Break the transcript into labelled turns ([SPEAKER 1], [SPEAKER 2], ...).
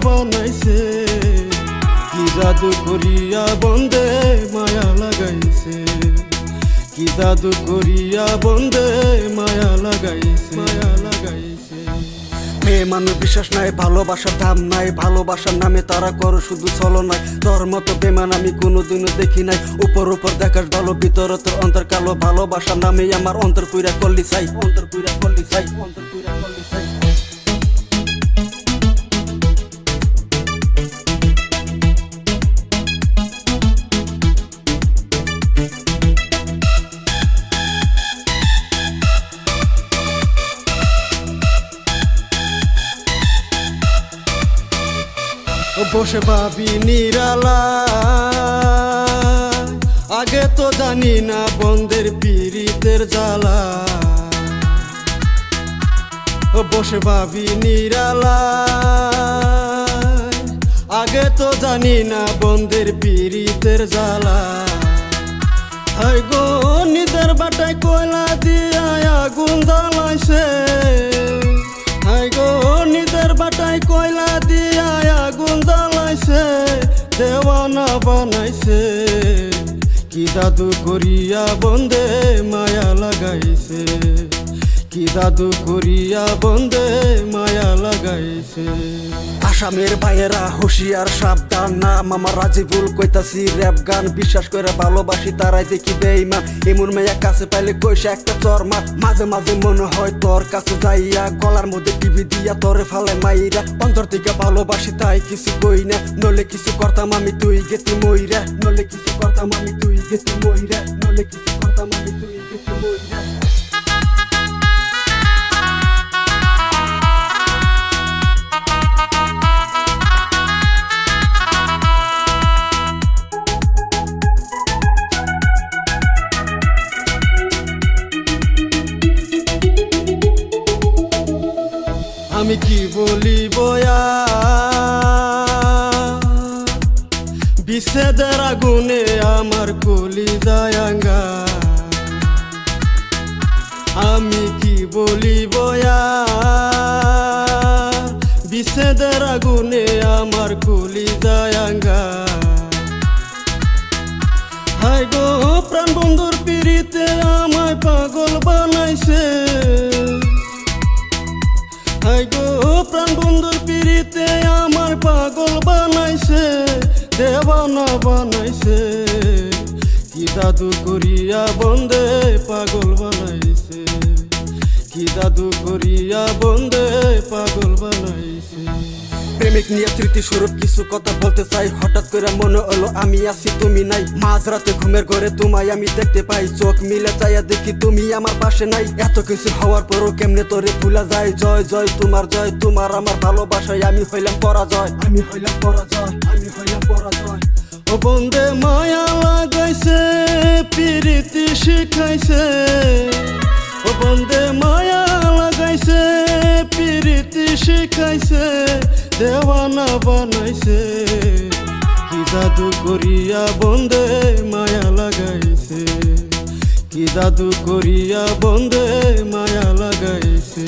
[SPEAKER 1] বানাইছে, কি জাদু করিয়া বন্দে মায়া লাগাইছে, কি জাদু করিয়া বন্দে মায়া লাগাইছে, মায়া লাগাইছে।
[SPEAKER 2] মেয়ে মানুষ বিশ্বাস নাই, ভালোবাসার দাম নাই, ভালোবাসার নামে তারা করো শুধু ছলনায়। তোর মতো বেমান আমি কোনোদিনও দেখি নাই, উপর উপর দেখাস ভালো ভিতর তোর অন্তর কালো। ভালোবাসার নামে আমার অন্তর পুইরা করলি চাই, অন্তর পুইরা করলি চাই, অন্তর পুইরা করলি চাই।
[SPEAKER 1] বসে ভাবি নিরালা, আগে তো জানি না বন্ধের পীড়িতের জ্বালা। বসে ভাবি নিরালা, আগে তো জানি না বন্ধের পীড়িতের জ্বালা। হাই গো নিজের বাটায় কয়লা দিয়া আগুন জ্বালাইছে, হাই গো নিজের বাটায় কয়লা দিয়া আগুন জ্বালাইছে, দেওয়ানা বানাইছে, কি জাদু করিয়া বন্দে মায়া লাগাইছে, কি জাদু করিয়া বন্দে মায়া লাগাইছে।
[SPEAKER 2] আসামের ভাইয়েরা হুশিয়ার সাবধান, নাম আমার রাজিবুল কইতাছি র‍্যাপ গান। বিশ্বাস করে ভালোবাসি তারাই দেখি বেঈমান, এমন মেয়া কাছে পাইলে কইসা একটা চরমা। মাঝে মাঝে মনে হয় তোর কাছে যাইয়া, গলার মধ্যে টিভি দিয়া তোরে ফালে মাইরা। অন্তর থেকে ভালোবাসি তাই কিছু কই না, নলে কিছু করতাম আমি তুই গেতি মইরা, নলে কিছু করতাম আমি তুই গেতি মইরা, নলে কিছু করতাম আমি তুই গেতি মইরা।
[SPEAKER 1] আমি কি বলিব বিচ্ছেদের আগুনে আমার কলিজায় আঙ্গা। আমি কি বলিব বিচ্ছেদের আগুনে আমার কলিজায় আঙ্গা। হাই গো প্রাণ বন্ধুর পিড়িতে আমায় পাগল বানাইছে, হাই গো প্রাণ বন্ধুর পিড়িতে আমার পাগল বানাইছে, দেওয়ানা বানাইছে, কি জাদু করিয়া বন্দে পাগল বানাইছে, কি জাদু করিয়া বন্দে পাগল বানাইছে।
[SPEAKER 2] প্রেমিক নিয়ে স্মৃতি স্বরূপ কিছু কথা বলতে চাই, হঠাৎ করে মনে হলো আমি আছি তুমি নাই। মাঝরাতে ঘুমের ঘরে তোমায় আমি দেখতে পাই, চোখ মিলে চাইয়া দেখি তুমি আমার পাশে নাই। এত কিছু হওয়ার পরও কেমনে তোরে ভুলা যায়, জয় জয় তোমার জয়, তোমার আমার ভালোবাসায় আমি হইলাম পরাজয়, আমি হইলাম পরাজয়, আমি হইলাম পরাজয়।
[SPEAKER 1] ও বন্দে মায়া লাগাইছে, প্রীতি শিখাইছে, ও বন্দে মায়া লাগাইছে, প্রীতি শিখাইছে, দেওয়ানা বানাইছে, কি জাদু করিয়া বন্দে মায়া লাগাইছে, কি জাদু করিয়া বন্দে মায়া লাগাইছে।